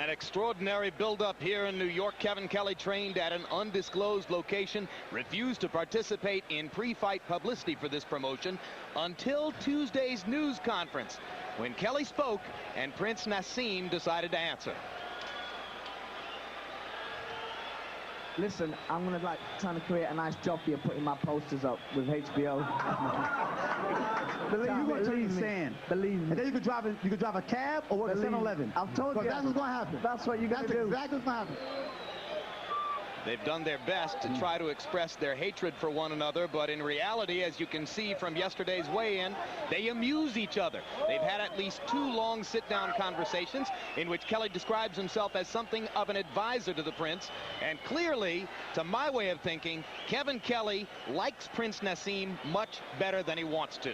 An extraordinary build-up here in New York. Kevin Kelley trained at an undisclosed location, refused to participate in pre-fight publicity for this promotion until Tuesday's news conference, when Kelley spoke and Prince Naseem decided to answer. Listen, I'm gonna trying to create a nice job for you, putting my posters up with HBO. Believe you gonna turn the sand. Believe me. And then you could drive a cab or work at 7-Eleven. I've told you. That's what's gonna happen. That's what you're gonna do. That's exactly what's gonna happen. They've done their best to try to express their hatred for one another, but in reality, as you can see from yesterday's weigh-in, they amuse each other. They've had at least 2 long sit-down conversations in which Kelley describes himself as something of an advisor to the Prince. And clearly, to my way of thinking, Kevin Kelley likes Prince Naseem much better than he wants to.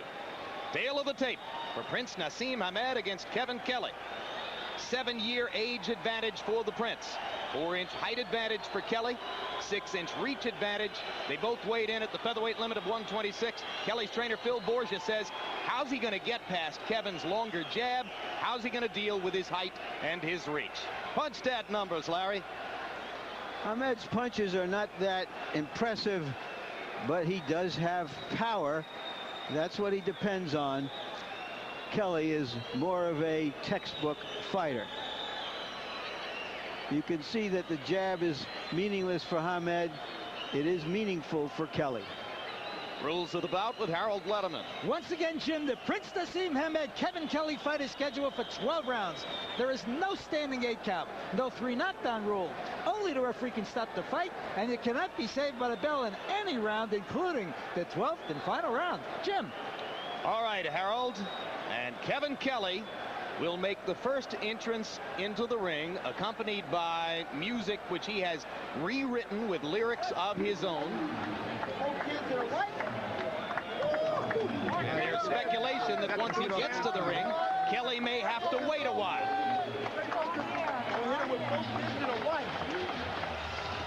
Tale of the tape for Prince Naseem Hamed against Kevin Kelley. 7-year age advantage for the Prince. 4-inch height advantage for Kelley. 6-inch reach advantage. They both weighed in at the featherweight limit of 126. Kelley's trainer Phil Borgia says, how's he going to get past Kevin's longer jab? How's he going to deal with his height and his reach? Punch stat numbers, Larry. Hamed's punches are not that impressive, but he does have power. That's what he depends on. Kelley is more of a textbook fighter. You can see that the jab is meaningless for Hamed. It is meaningful for Kelley. Rules of the bout with Harold Letterman. Once again, Jim, the Prince Naseem Hamed Kevin Kelley fight is scheduled for 12 rounds. There is no standing 8 count, no 3 knockdown rule. Only the referee can stop the fight, and it cannot be saved by the bell in any round, including the 12th and final round. Jim. All right, Harold. And Kevin Kelley will make the first entrance into the ring, accompanied by music which he has rewritten with lyrics of his own. And there's speculation that once he gets to the ring, Kelley may have to wait a while.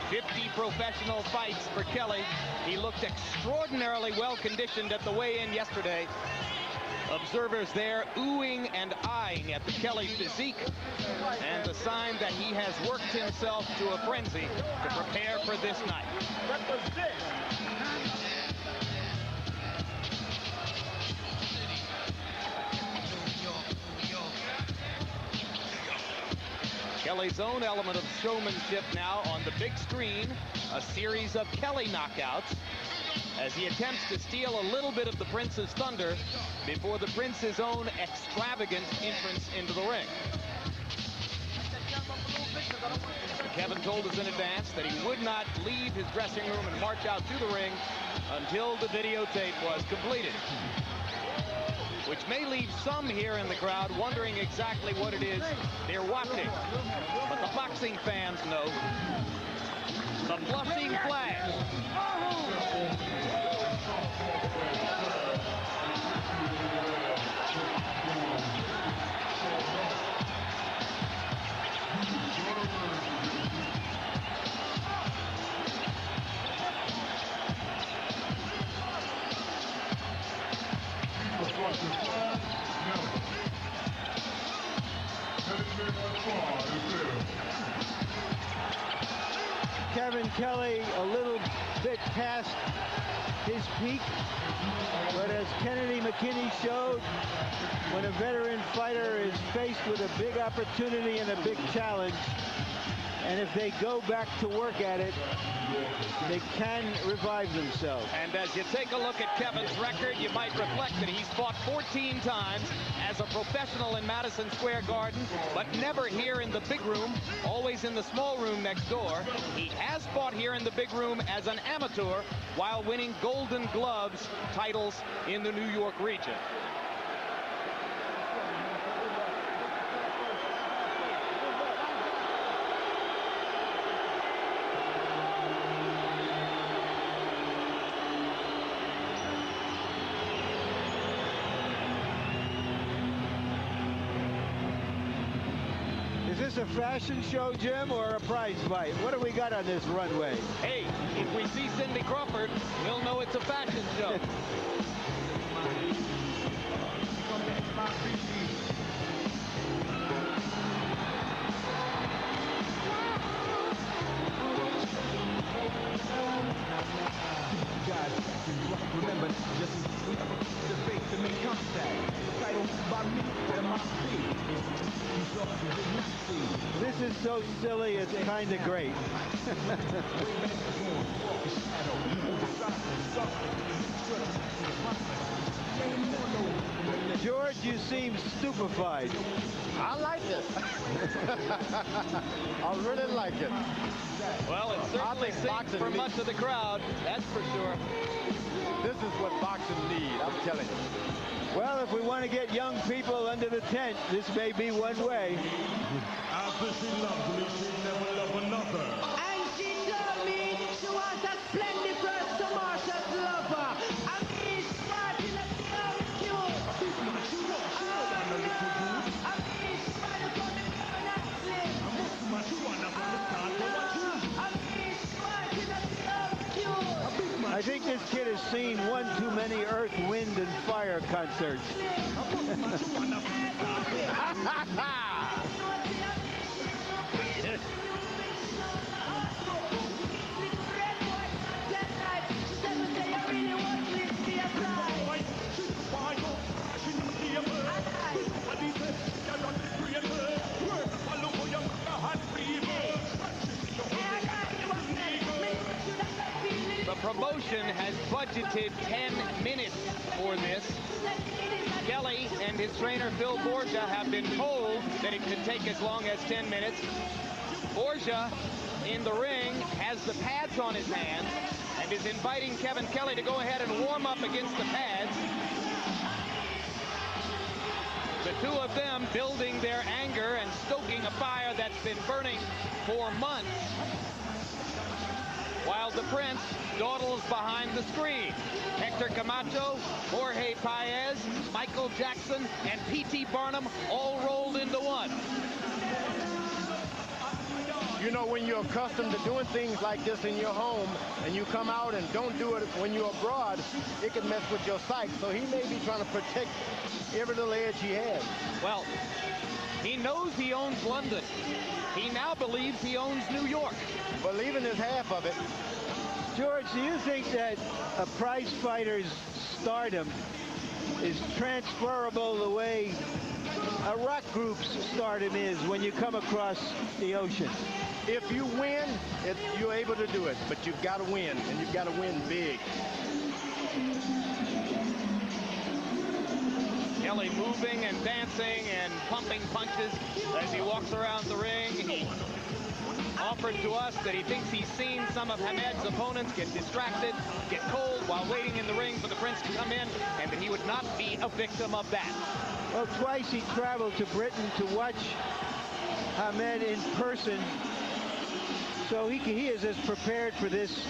50 professional fights for Kelley. He looked extraordinarily well conditioned at the weigh-in yesterday. Observers there oohing and eyeing at the Kelley physique, and the sign that he has worked himself to a frenzy to prepare for this night. Kelley's own element of showmanship now on the big screen, a series of Kelley knockouts, as he attempts to steal a little bit of the Prince's thunder before the Prince's own extravagant entrance into the ring. Kevin told us in advance that he would not leave his dressing room and march out to the ring until the videotape was completed, which may leave some here in the crowd wondering exactly what it is they're watching. But the boxing fans know. The blushing flag. Kevin Kelley a little bit past his peak, but as Kennedy McKinney showed, when a veteran fighter is faced with a big opportunity and a big challenge, and if they go back to work at it, they can revive themselves. And as you take a look at Kevin's record, you might reflect that he's fought 14 times as a professional in Madison Square Garden, but never here in the big room, always in the small room next door. He has fought here in the big room as an amateur while winning Golden Gloves titles in the New York region. Is this a fashion show, Jim, or a prize fight? What do we got on this runway? Hey, if we see Cindy Crawford, we'll know it's a fashion show. This is so silly, it's kind of great. George, you seem stupefied. I like it. I really like it. Well, it certainly seems for much of the crowd, that's for sure. This is what boxing needs, I'm telling you. Well, if we want to get young people under the tent, this may be one way. After she loved me, she'd never love another. And she told me she was a splendid first to Marsha's lover. And he's smart in a young cute. And he's smart upon the ground and slim. And he's smart in a young cute. I think this kid has seen one too many Earth, Wind, and Fire concerts. The promotion has budgeted 10 minutes for this. Kelley and his trainer Phil Borgia have been told that it could take as long as 10 minutes. Borgia in the ring has the pads on his hands and is inviting Kevin Kelley to go ahead and warm up against the pads. The two of them building their anger and stoking a fire that's been burning for months, while the Prince dawdles behind the screen. Hector Camacho, Jorge Paez, Michael Jackson, and P.T. Barnum all rolled into one. You know, when you're accustomed to doing things like this in your home and you come out and don't do it when you're abroad, it can mess with your psyche. So he may be trying to protect every little edge he has. Well, he knows he owns London. He now believes he owns New York. Believing is half of it. George, do you think that a prize fighter's stardom is transferable the way a rock group's stardom is when you come across the ocean? If you win, you're able to do it, but you've got to win, and you've got to win big. Kelley moving and dancing and pumping punches as he walks around the ring. He offered to us that he thinks he's seen some of Hamed's opponents get distracted, get cold while waiting in the ring for the Prince to come in, and that he would not be a victim of that. Well, twice he traveled to Britain to watch Hamed in person, so he is as prepared for this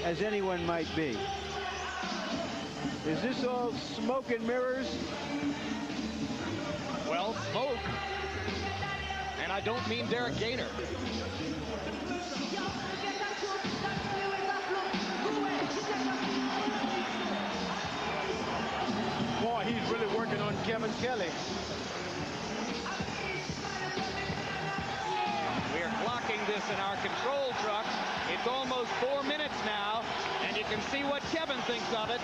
as anyone might be. Is this all smoke and mirrors? Well, smoke. And I don't mean Derek Gainer. Boy, he's really working on Kevin Kelley. We are clocking this in our control truck. It's almost 4 minutes now, and you can see what Kevin thinks of it.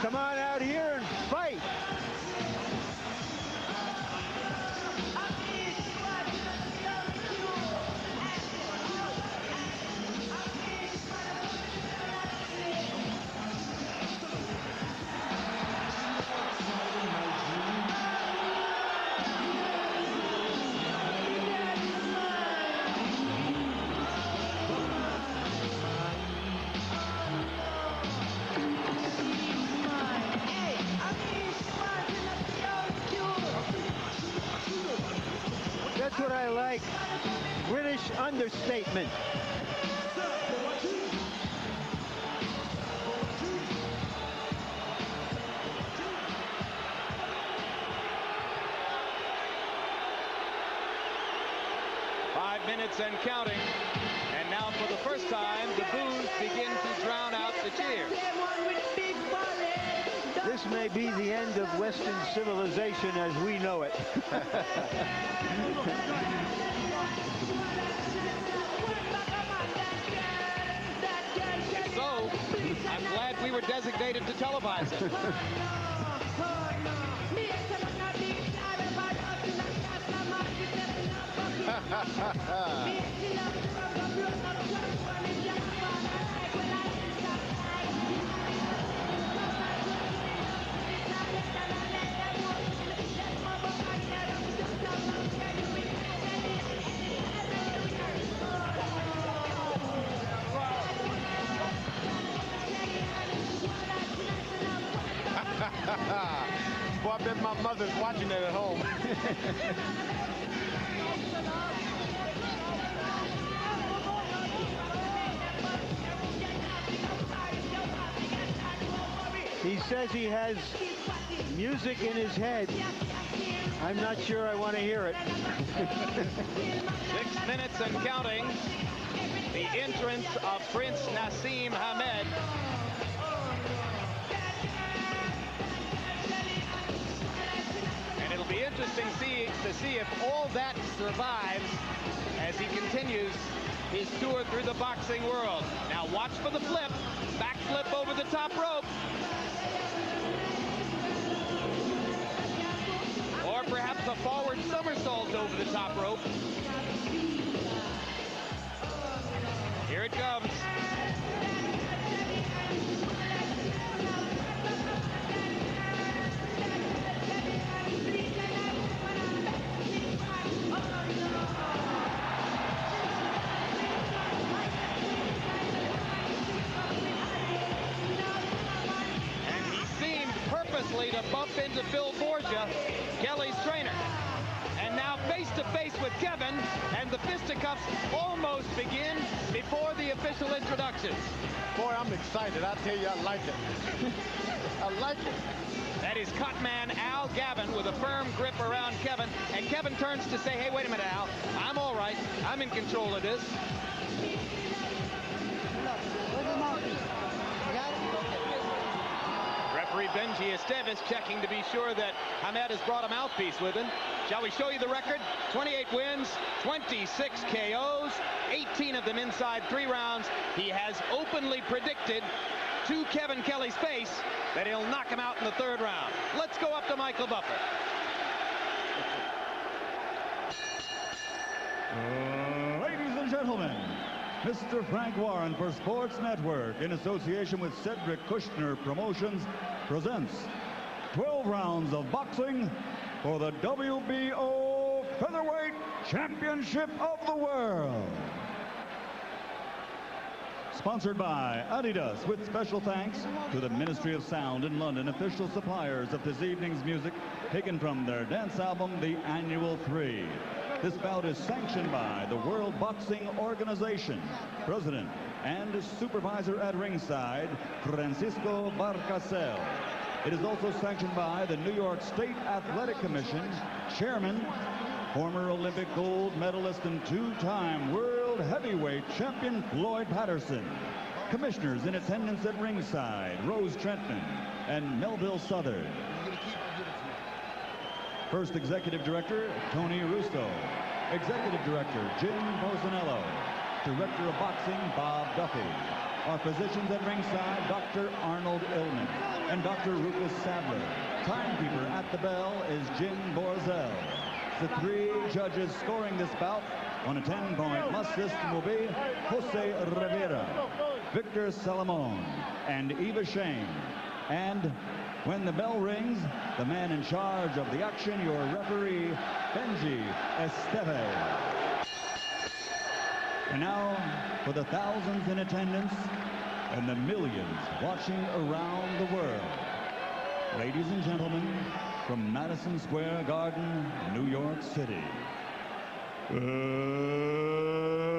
Come on out here and fight. That's what I like. British understatement. Minutes and counting, and now for the first time the boos begin to drown out the cheers. This may be the end of Western civilization as we know it. So I'm glad we were designated to televise it. Boy, I bet my mother's watching it at home. He says he has music in his head. I'm not sure I want to hear it. 6 minutes and counting. The entrance of Prince Naseem Hamed. And it'll be interesting to see if all that survives as he continues his tour through the boxing world. Now watch for the flip. Back flip over the top rope. Or perhaps a forward somersault over the top rope. Here it comes. Purposely to bump into Phil Borgia, Kelley's trainer. And now face-to-face with Kevin, and the fisticuffs almost begin before the official introductions. Boy, I'm excited. I tell you, I like it. I like it. That is Cutman Al Gavin with a firm grip around Kevin. And Kevin turns to say, hey, wait a minute, Al. I'm all right. I'm in control of this. Referee Benji Esteves checking to be sure that Hamed has brought a mouthpiece with him. Shall we show you the record? 28 wins, 26 KOs, 18 of them inside 3 rounds. He has openly predicted to Kevin Kelley's face that he'll knock him out in the 3rd round. Let's go up to Michael Buffer. Ladies and gentlemen, Mr. Frank Warren for Sports Network, in association with Cedric Kushner Promotions, presents 12 rounds of boxing for the WBO Featherweight Championship of the World. Sponsored by Adidas, with special thanks to the Ministry of Sound in London, official suppliers of this evening's music, taken from their dance album, The Annual 3. This bout is sanctioned by the World Boxing Organization, President and Supervisor at ringside, Francisco Barcasel. It is also sanctioned by the New York State Athletic Commission, Chairman, former Olympic gold medalist and 2-time world heavyweight champion Floyd Patterson. Commissioners in attendance at ringside, Rose Trentman and Melville Southern. First Executive Director, Tony Russo. Executive Director, Jim Bosanello. Director of Boxing, Bob Duffy. Our physicians at ringside, Dr. Arnold Illman and Dr. Rufus Sadler. Timekeeper at the bell is Jim Borzel. The 3 judges scoring this bout on a 10-point must system will be Jose Rivera, Victor Salamone, and Eva Shane. And when the bell rings, the man in charge of the action, your referee, Benji Esteves. And now, for the thousands in attendance and the millions watching around the world, ladies and gentlemen, from Madison Square Garden, New York City,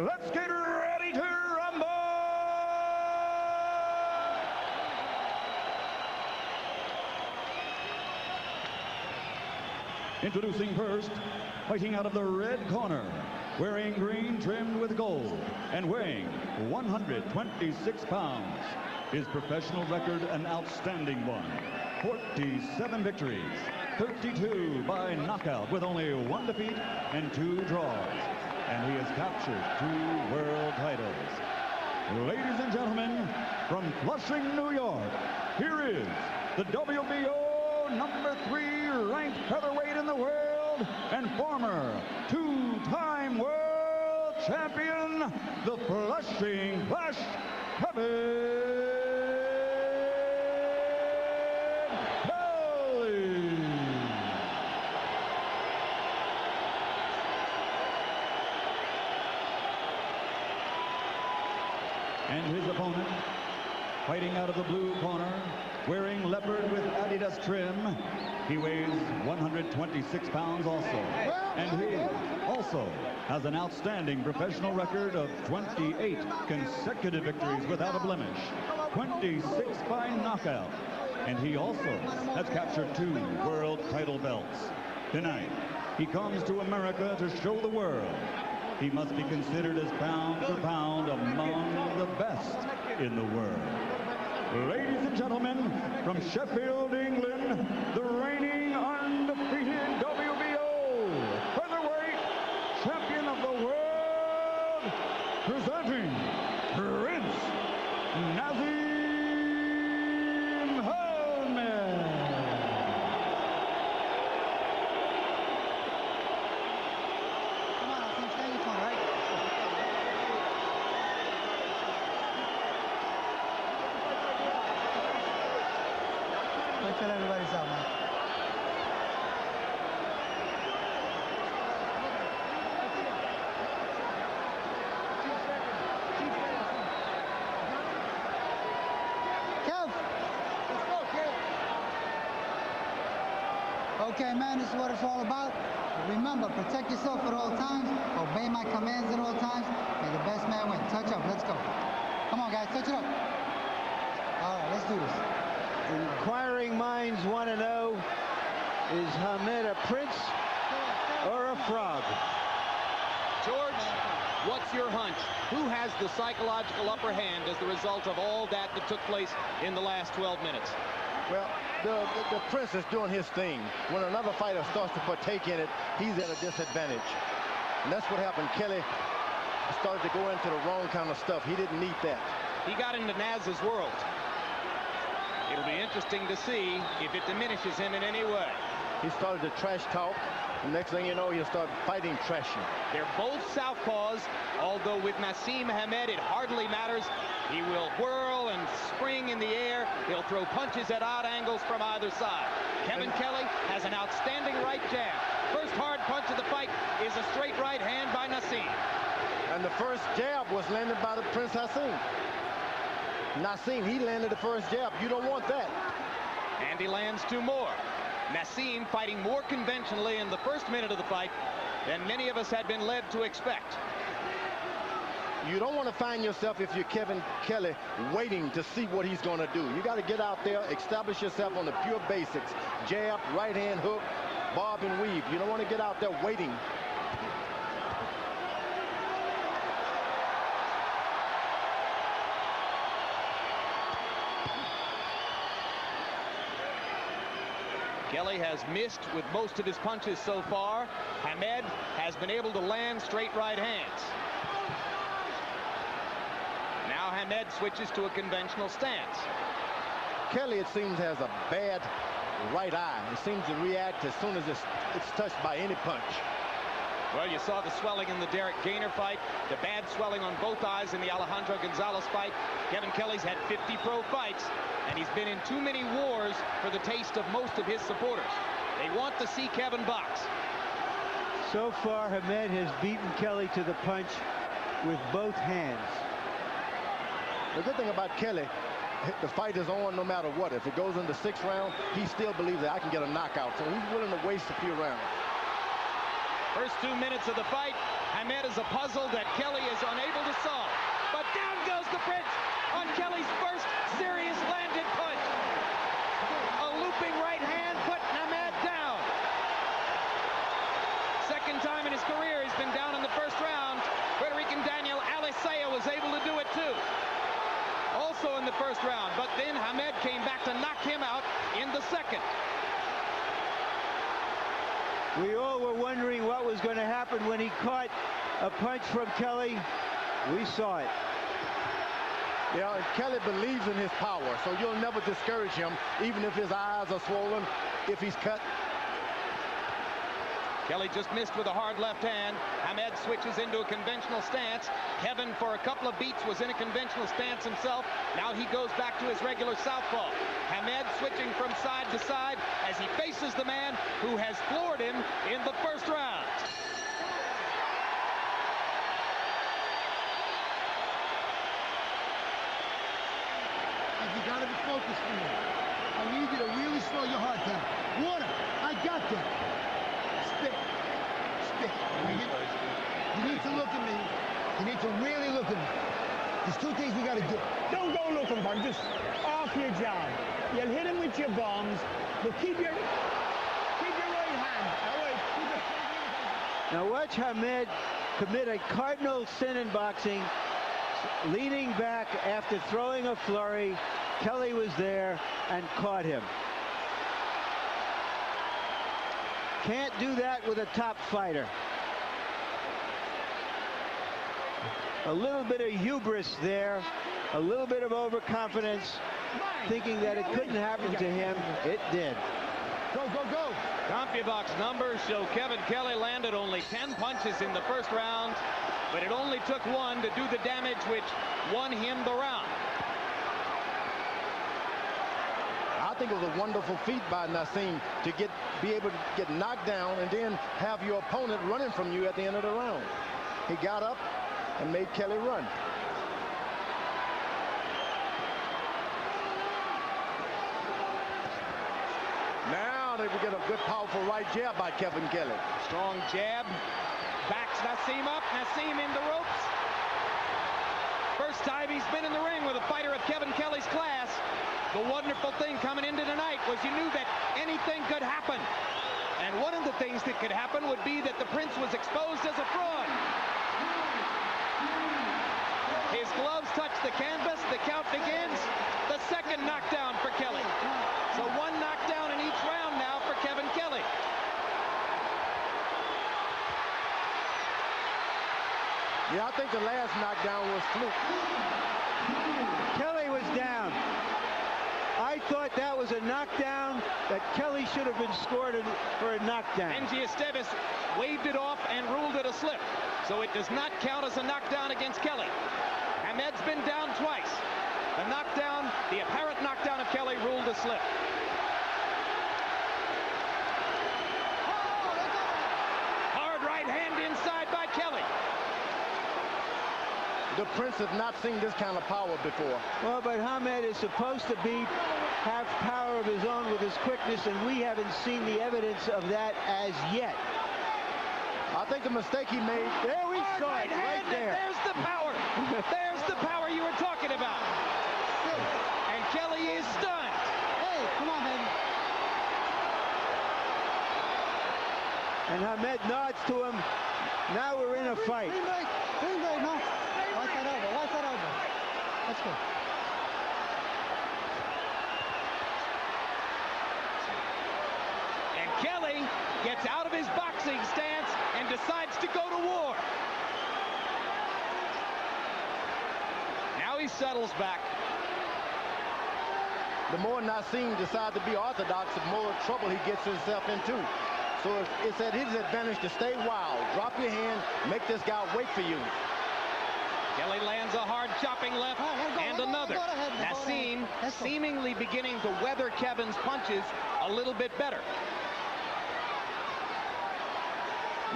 let's get ready to rumble! Introducing first, fighting out of the red corner, wearing green trimmed with gold, and weighing 126 pounds. His professional record an outstanding one. 47 victories, 32 by knockout with only 1 defeat and 2 draws. And he has captured 2 world titles. Ladies and gentlemen, from Flushing, New York, here is the WBO number 3 ranked featherweight in the world and former 2-time world champion, the Flushing Flash, Kelley. And his opponent, fighting out of the blue corner, wearing leopard with Adidas trim, he weighs 126 pounds also. And he also has an outstanding professional record of 28 consecutive victories without a blemish, 26 by knockout. And he also has captured 2 world title belts. Tonight, he comes to America to show the world he must be considered as pound for pound among the best in the world. Ladies and gentlemen, from Sheffield, England, the reigning undefeated WBO featherweight champion of the world, presenting Prince Naseem. Fill everybody's out, man. Kev! Let's go, Kev! Okay, man, this is what it's all about. Remember, protect yourself at all times. Obey my commands at all times. May the best man win. Touch up. Let's go. Come on, guys. Touch it up. All right, let's do this. Inquiring minds want to know, is Hamed a prince or a frog? George, what's your hunch? Who has the psychological upper hand as the result of all that took place in the last 12 minutes? Well, the prince is doing his thing. When another fighter starts to partake in it, he's at a disadvantage. And that's what happened. Kelley started to go into the wrong kind of stuff. He didn't need that. He got into Naz's world. It'll be interesting to see if it diminishes him in any way. He started to trash talk. The next thing you know, he'll start fighting trashing. They're both southpaws, although with Naseem Hamed, it hardly matters. He will whirl and spring in the air. He'll throw punches at odd angles from either side. Kevin Kelley has an outstanding right jab. First hard punch of the fight is a straight right hand by Naseem. And the first jab was landed by the Prince Naseem. Naseem, he landed the first jab. You don't want that. And he lands 2 more. Naseem fighting more conventionally in the first minute of the fight than many of us had been led to expect. You don't want to find yourself, if you're Kevin Kelley, waiting to see what he's going to do. You got to get out there, establish yourself on the pure basics. Jab, right hand hook, bob and weave. You don't want to get out there waiting. Kelley has missed with most of his punches so far. Hamed has been able to land straight right hands. Now Hamed switches to a conventional stance. Kelley, it seems, has a bad right eye. He seems to react as soon as it's touched by any punch. Well, you saw the swelling in the Derek Gainer fight, the bad swelling on both eyes in the Alejandro Gonzalez fight. Kevin Kelley's had 50 pro fights, and he's been in too many wars for the taste of most of his supporters. They want to see Kevin box. So far, Hamed has beaten Kelley to the punch with both hands. The good thing about Kelley, the fight is on no matter what. If it goes in the 6th round, he still believes that I can get a knockout, so he's willing to waste a few rounds. First 2 minutes of the fight, Hamed is a puzzle that Kelley is unable to solve. But down goes the Prince on Kelley's first serious landed punch. A looping right hand put Hamed down. Second time in his career he's been down in the first round. Puerto Rican Daniel Alisea was able to do it too. Also in the first round, but then Hamed came back to knock him out in the second. We all were wondering what was going to happen when he caught a punch from Kelley. We saw it. Yeah, Kelley believes in his power, so you'll never discourage him, even if his eyes are swollen, if he's cut. Kelley just missed with a hard left hand. Hamed switches into a conventional stance. Kevin, for a couple of beats, was in a conventional stance himself. Now he goes back to his regular southpaw. Hamed switching from side to side as he faces the man who has floored him in the first round. You gotta be focused for me. I need you to really slow your heart down. Water, I got that. Spit. Spit. You need to look at me. You need to really look at me. There's two things we gotta do. Don't go looking for him. Just off your job. You'll hit him with your bombs, but keep your right hand. Now watch Hamed commit a cardinal sin in boxing, leaning back after throwing a flurry. Kelley was there and caught him. Can't do that with a top fighter. A little bit of hubris there, a little bit of overconfidence, thinking that it couldn't happen to him. It did. Go, go, go. CompuBox numbers show Kevin Kelley landed only 10 punches in the first round, but it only took one to do the damage which won him the round. I think it was a wonderful feat by Naseem to be able to get knocked down and then have your opponent running from you at the end of the round. He got up and made Kelley run. Now they will get a good, powerful right jab by Kevin Kelley. Strong jab. Backs Naseem up. Naseem in the ropes. First time he's been in the ring with a fighter of Kevin Kelley's class. The wonderful thing coming into tonight was you knew that anything could happen. And one of the things that could happen would be that the Prince was exposed as a fraud. His gloves touch the canvas. The count begins. The second knockdown for Kelley. So one knockdown in each round now for Kevin Kelley. Yeah, I think the last knockdown was fluke. Kelley was down. I thought that was a knockdown, that Kelley should have been scored for a knockdown. Benji Esteves waved it off and ruled it a slip. So it does not count as a knockdown against Kelley. Hamed's been down twice. The knockdown, the apparent knockdown of Kelley ruled a slip. Hard right hand inside by Kelley. The Prince has not seen this kind of power before. Well, but Hamed is supposed to have power of his own with his quickness, and we haven't seen the evidence of that as yet. I think the mistake he made. There we saw it, right there. There's the power. There's the power you were talking about. And Kelley is stunned. Hey, come on, baby. And Hamed nods to him. Now we're in a fight. Green break, no. Watch that elbow, watch that elbow. Let's go. And Kelley gets out of his boxing stance and decides to go to war. Now he settles back. The more Naseem decides to be orthodox, the more trouble he gets himself into. So it's at his advantage to stay wild. Drop your hand, make this guy wait for you. Kelley lands a hard chopping left and another. Naseem seemingly beginning to weather Kevin's punches a little bit better.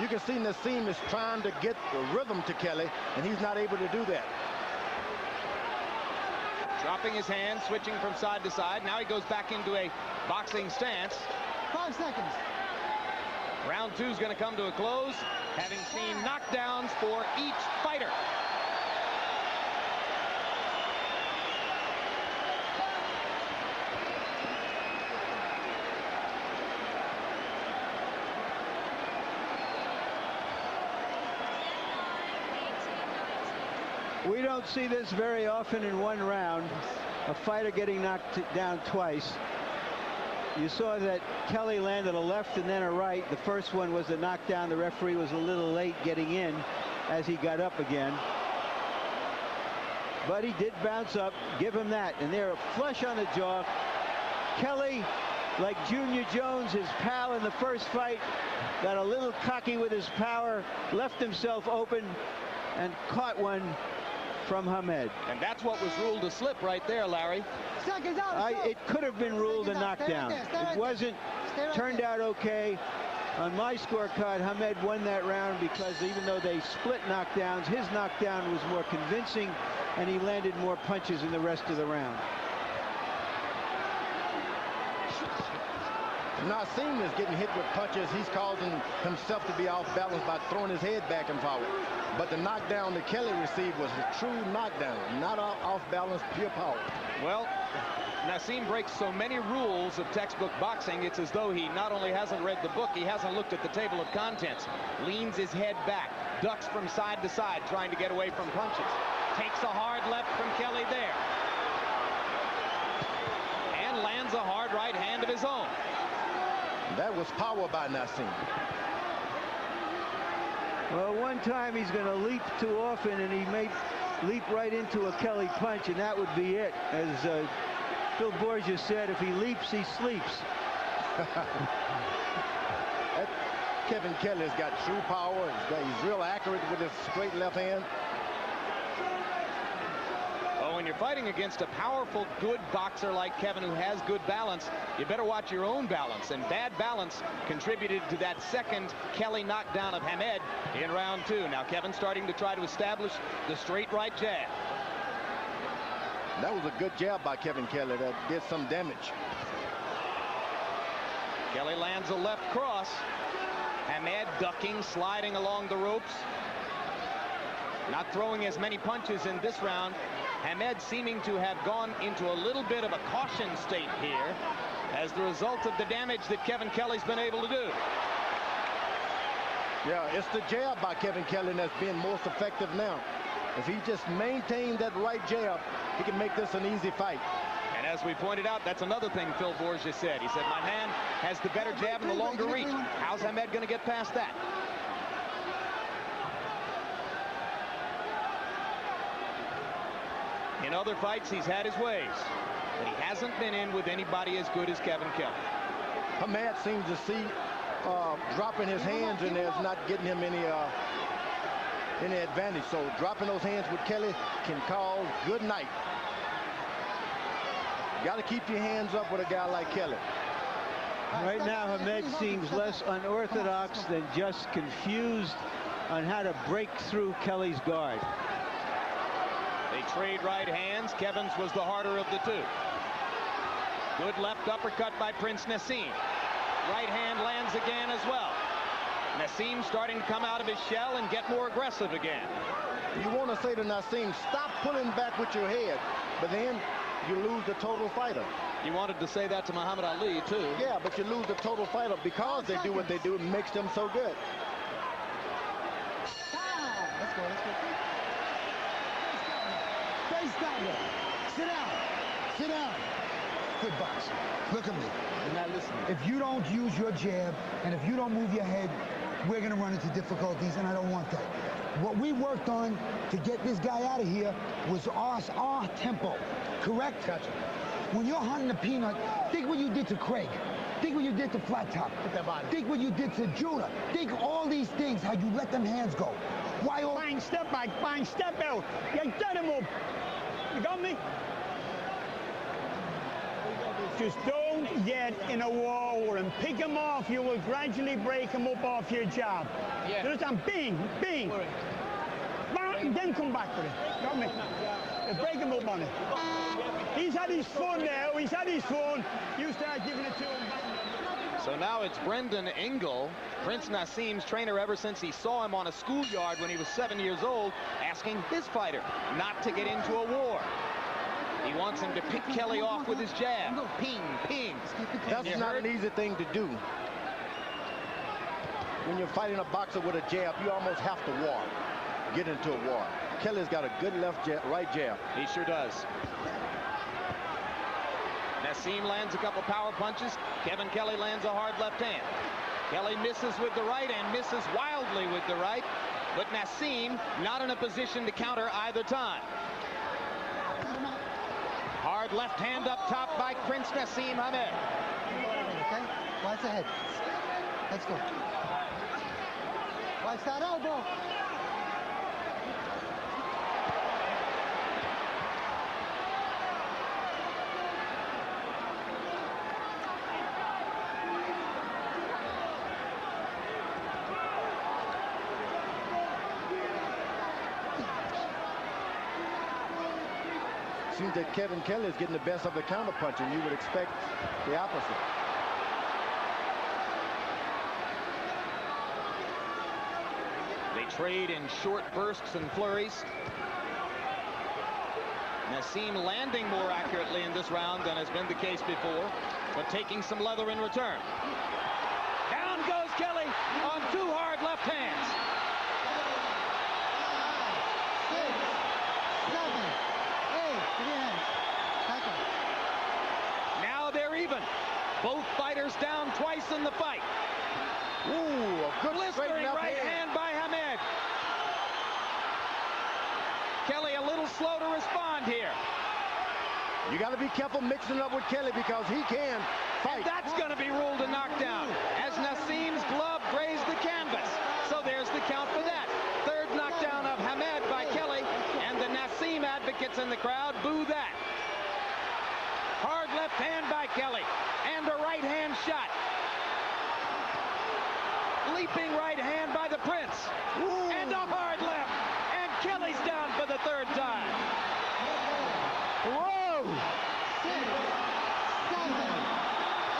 You can see Naseem is trying to get the rhythm to Kelley, and he's not able to do that. Dropping his hand, switching from side to side. Now he goes back into a boxing stance. 5 seconds. Round 2 is going to come to a close, having seen knockdowns for each fighter. We don't see this very often in one round, a fighter getting knocked down twice. You saw that Kelley landed a left and then a right. The first one was a knockdown. The referee was a little late getting in as he got up again. But he did bounce up. Give him that. And they're flush on the jaw. Kelley like Junior Jones, his pal in the first fight, got a little cocky with his power, left himself open, and caught one from Hamed. And that's what was ruled a slip right there, Larry. Seconds out. It could have been ruled a knockdown. It wasn't. Turned out okay. On my scorecard, Hamed won that round because even though they split knockdowns, his knockdown was more convincing, and he landed more punches in the rest of the round. Naseem is getting hit with punches. He's causing himself to be off balance by throwing his head back and forward. But the knockdown that Kelley received was a true knockdown, not off balance, pure power. Well, Naseem breaks so many rules of textbook boxing, it's as though he not only hasn't read the book, he hasn't looked at the table of contents. Leans his head back, ducks from side to side, trying to get away from punches. Takes a hard left from Kelley there. And lands a hard right hand of his own. That was power by Naseem. Well, one time he's going to leap too often, and he may leap right into a Kelley punch, and that would be it. As Phil Borges said, if he leaps, he sleeps. Kevin Kelley's got true power. He's real accurate with his straight left hand. Oh, when you're fighting against a powerful, good boxer like Kevin who has good balance, you better watch your own balance. And bad balance contributed to that second Kelley knockdown of Hamed in round 2. Now Kevin starting to try to establish the straight right jab. That was a good jab by Kevin Kelley that did some damage. Kelley lands a left cross. Hamed ducking, sliding along the ropes. Not throwing as many punches in this round. Hamed seeming to have gone into a little bit of a caution state here as the result of the damage that Kevin Kelley's been able to do. Yeah, it's the jab by Kevin Kelley that's being most effective now. If he just maintained that right jab, he can make this an easy fight. And as we pointed out, that's another thing Phil Borges said. He said, my man has the better jab and the longer reach. How's Hamed going to get past that? In other fights, he's had his ways, but he hasn't been in with anybody as good as Kevin Kelley. Hamed seems to see dropping his hands and there's not getting him any advantage. So dropping those hands with Kelley can cause good night. Got to keep your hands up with a guy like Kelley. Right now, Hamed seems less unorthodox than just confused on how to break through Kelley's guard. They trade right hands. Kevin's was the harder of the two. Good left uppercut by Prince Naseem. Right hand lands again as well. Naseem starting to come out of his shell and get more aggressive again. You want to say to Naseem, stop pulling back with your head, but then you lose the total fighter. You wanted to say that to Muhammad Ali, too. Yeah, but you lose the total fighter because they do what they do. It makes them so good. Let's go. Face that way. Sit down. Sit down. Good boxing. Look at me. You're not listening. If you don't use your jab and if you don't move your head, we're going to run into difficulties, and I don't want that. What we worked on to get this guy out of here was our tempo. Correct? Gotcha. When you're hunting a peanut, think what you did to Craig. Think what you did to Flat Top. Think what you did to Judah. Think all these things, how you let them hands go. Why all... Bang, step back, bang, step out. You get him up. You got me? Just don't get in a war with him. Pick him off. You will gradually break him up off your jab. Yeah. Just bing, bing. Bang, then come back with it. Got me? You break him up on it. He's had his fun now. He's had his fun. You start giving it to him. So now it's Brendan Engel, Prince Naseem's trainer ever since he saw him on a schoolyard when he was 7 years old, asking his fighter not to get into a war. He wants him to pick Kelley off with his jab. Ping, ping. That's not an easy thing to do. When you're fighting a boxer with a jab, you almost have to war. Get into a war. Kelley's got a good left jab, right jab. He sure does. Naseem lands a couple power punches. Kevin Kelley lands a hard left hand. Kelley misses with the right and misses wildly with the right. But Naseem not in a position to counter either time. Hard left hand up top by Prince Naseem Hamed. Watch the head. Let's go. Watch that elbow. Seems that Kevin Kelley is getting the best of the counterpunch, and you would expect the opposite. They trade in short bursts and flurries. Naseem landing more accurately in this round than has been the case before, but taking some leather in return. Down goes Kelley on 2 hard left hands. 6, 7, 8. Back up. Now they're even. Both fighters down twice in the fight. Ooh, a good Blistering right hand by Hamed. Kelley a little slow to respond here. You got to be careful mixing up with Kelley because he can fight. And that's going to be ruled a knockdown as Naseem's glove grazed the canvas. So there's the count for that. Third knockdown of Hamed by Kelley, and the Naseem advocates in the crowd boo that. Hard left hand by Kelley, and a right hand shot. Leaping right hand by the Prince. Ooh. And a hard left. And Kelley's down for the 3rd time. Whoa! 6, 7,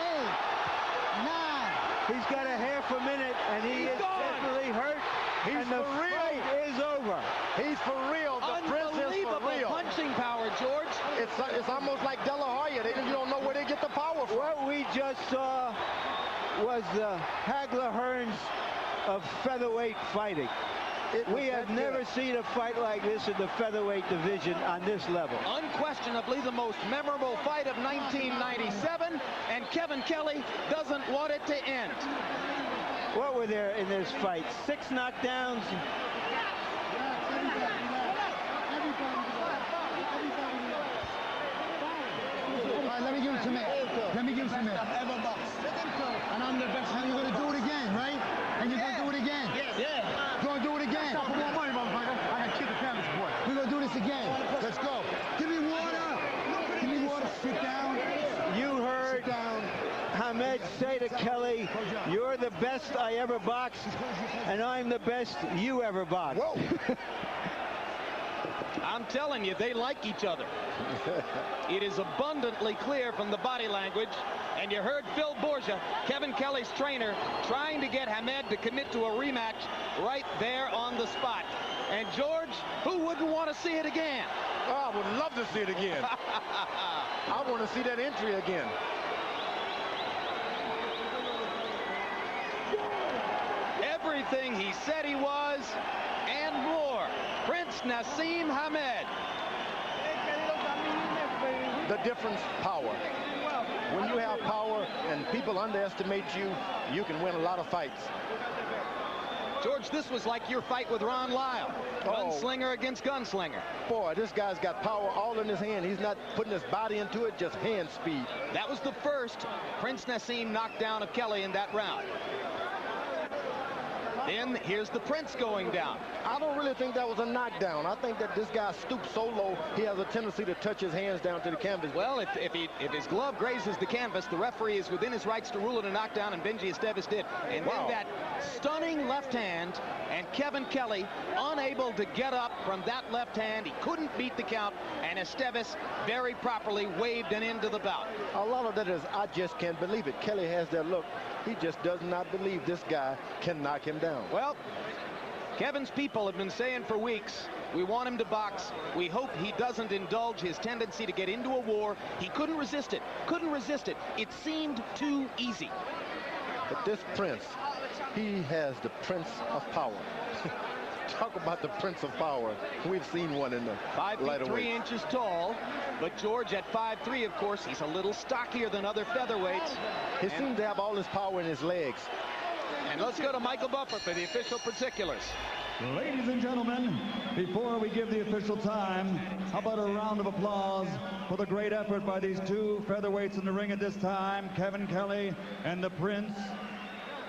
8, 9. He's got a half a minute, and he is definitely hurt. He's and the for real. fight is over. He's for real. The Prince is for real. Punching power, George. It's almost like De La Hoya. You don't know where they get the power from. What we just saw was the Hagler Hearns of featherweight fighting. We have never seen a fight like this in the featherweight division on this level. Unquestionably the most memorable fight of 1997, and Kevin Kelley doesn't want it to end. What were there in this fight? 6 knockdowns? All right, let me give it to me. Let me give it to me. And I'm the best. And you're going to do it again, right? And you're going to do it again. Yeah. You're going to do it again. Stop for more money, motherfucker. I got to kick the canvas, boy. We're going to do this again. Let's go. Give me water. Give me water. Sit down. You heard Hamed say to Kelley, you're the best I ever boxed, and I'm the best you ever boxed. Whoa. I'm telling you, they like each other. It is abundantly clear from the body language. And you heard Phil Borgia, Kevin Kelley's trainer, trying to get Hamed to commit to a rematch right there on the spot. And George, who wouldn't want to see it again? Oh, I would love to see it again. I want to see that entry again. Everything he said he was, and more. Prince Naseem Hamed. The difference, power. When you have power and people underestimate you, you can win a lot of fights. George, this was like your fight with Ron Lyle. Gunslinger against gunslinger. Boy, this guy's got power all in his hand. He's not putting his body into it, just hand speed. That was the first Prince Naseem knockdown of Kelley in that round. Then here's the Prince going down. I don't really think that was a knockdown. I think that this guy stooped so low, he has a tendency to touch his hands down to the canvas. Well, if his glove grazes the canvas, the referee is within his rights to rule it a knockdown, and Benji Esteves did. And then that stunning left hand, and Kevin Kelley unable to get up from that left hand. He couldn't beat the count, and Esteves very properly waved an end to the bout. A lot of that is, I just can't believe it. Kelley has that look. He just does not believe this guy can knock him down. Well, Kevin's people have been saying for weeks, we want him to box. We hope he doesn't indulge his tendency to get into a war. He couldn't resist it. Couldn't resist it. It seemed too easy. But this Prince, he has the Prince of power. Talk about the Prince of power. We've seen one in the 5 feet 3 inches tall, but George at 5'3", of course, he's a little stockier than other featherweights. He seems to have all his power in his legs. And let's go to Michael Buffer for the official particulars. Ladies and gentlemen, before we give the official time, how about a round of applause for the great effort by these two featherweights in the ring at this time, Kevin Kelley and the Prince.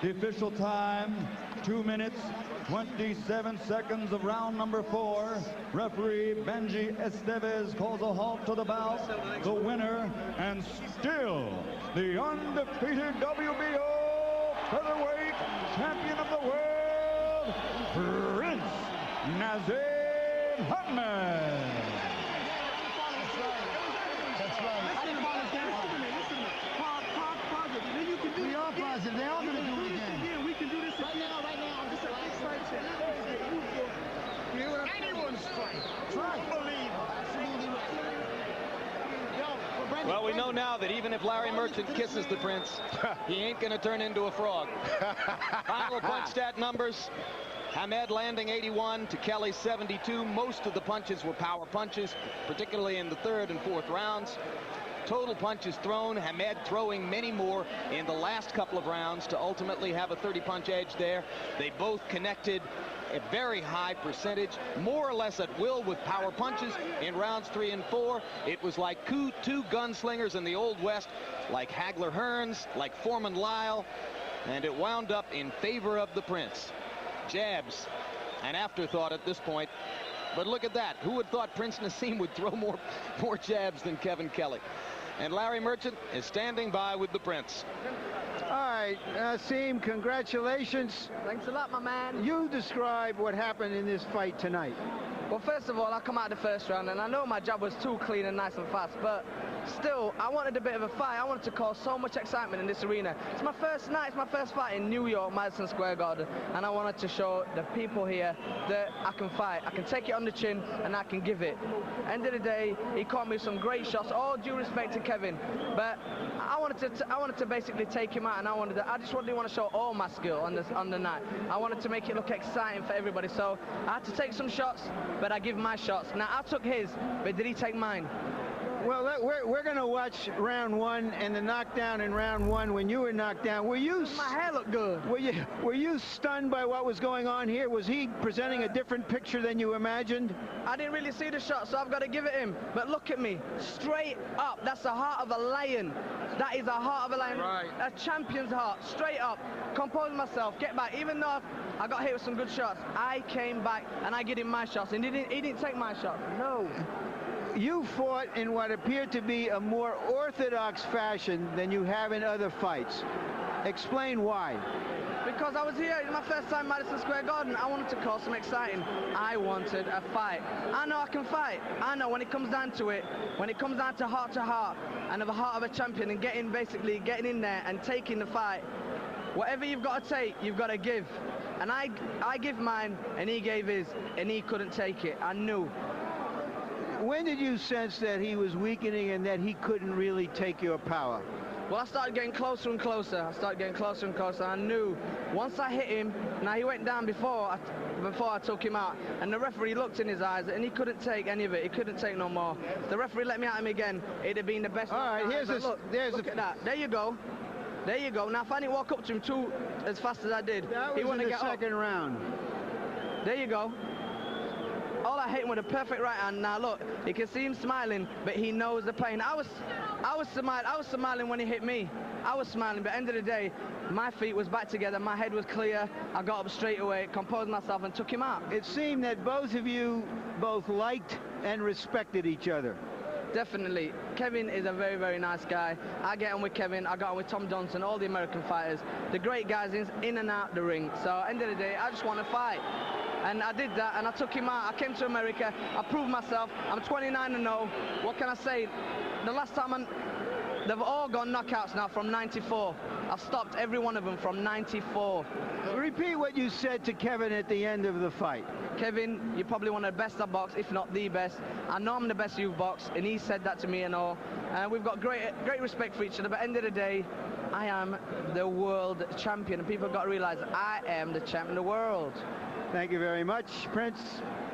The official time, 2 minutes, 27 seconds of round number 4. Referee Benji Estevez calls a halt to the bout. The winner, and still the undefeated WBO featherweight champion of the world, Prince Naseem Ahmed. That's right. We are positive. They are going to do it again. We can do this again. Right now. This is a big fight. Anyone's fight. Well, we know now that even if Larry Merchant kisses the Prince, he ain't going to turn into a frog. Final punch stat numbers. Ahmed landing 81 to Kelley 72. Most of the punches were power punches, particularly in the third and fourth rounds. Total punches thrown, Ahmed throwing many more in the last couple of rounds to ultimately have a 30-punch edge there. They both connected a very high percentage, more or less at will with power punches in rounds 3 and 4. It was like two gunslingers in the Old West, like Hagler Hearns, like Foreman Lyle, and it wound up in favor of the Prince. Jabs, an afterthought at this point. But look at that. Who would thought Prince Naseem would throw more jabs than Kevin Kelley? And Larry Merchant is standing by with the Prince. All right, Naseem, congratulations. Thanks a lot, my man. You describe what happened in this fight tonight. Well, first of all, I come out the first round, and I know my jab was too clean and nice and fast, but still, I wanted a bit of a fight. I wanted to cause so much excitement in this arena. It's my first night, it's my first fight in New York, Madison Square Garden, and I wanted to show the people here that I can fight. I can take it on the chin, and I can give it. End of the day, he caught me some great shots, all due respect to Kevin, but I wanted to basically take him out, and I just really want to show all my skill on the night. I wanted to make it look exciting for everybody, so I had to take some shots, but I give my shots. Now, I took his, but did he take mine? Well, we're going to watch round 1 and the knockdown in round 1 when you were knocked down. Were you? My hair looked good. Were you stunned by what was going on here? Was he presenting a different picture than you imagined? I didn't really see the shot, so I've got to give it him. But look at me, straight up. That's the heart of a lion. That is a heart of a lion. Right. A champion's heart, straight up. Compose myself, get back. Even though I got hit with some good shots, I came back and I gave him my shots, and he didn't take my shots. No. You fought in what appeared to be a more orthodox fashion than you have in other fights. Explain why. Because I was here, it's my first time in Madison Square Garden. I wanted to cause some exciting. I wanted a fight. I know I can fight. I know when it comes down to it, when it comes down to heart and the heart of a champion and getting in there and taking the fight, whatever you've got to take, you've got to give. And I give mine, and he gave his, and he couldn't take it. I knew. When did you sense that he was weakening and that he couldn't really take your power? Well, I started getting closer and closer. I knew once I hit him, now he went down before I took him out, and the referee looked in his eyes, and he couldn't take any of it. He couldn't take no more. The referee let me at him again. It'd have been the best. All right, look at that. There you go. There you go. Now, if I didn't walk up to him as fast as I did, he wouldn't get second round. There you go. All I hit him with a perfect right hand. Now look, you can see him smiling, but he knows the pain. I was smiling when he hit me. I was smiling, but at the end of the day, my feet was back together, my head was clear. I got up straight away, composed myself, and took him out. It seemed that both of you liked and respected each other. Definitely. Kevin is a very, very nice guy. I get on with Kevin, I got on with Tom Johnson, all the American fighters. The great guys in and out the ring. So at the end of the day, I just want to fight. And I did that, and I took him out. I came to America, I proved myself. I'm 29-0. What can I say? The last time they've all gone knockouts now from 94. I've stopped every one of them from 94. Repeat what you said to Kevin at the end of the fight. Kevin, you're probably one of the best I've boxed, if not the best. I know I'm the best you've boxed, and he said that to me and all. And we've got great respect for each other, but at the end of the day, I am the world champion, and people have got to realize I am the champion of the world. Thank you very much, Prince.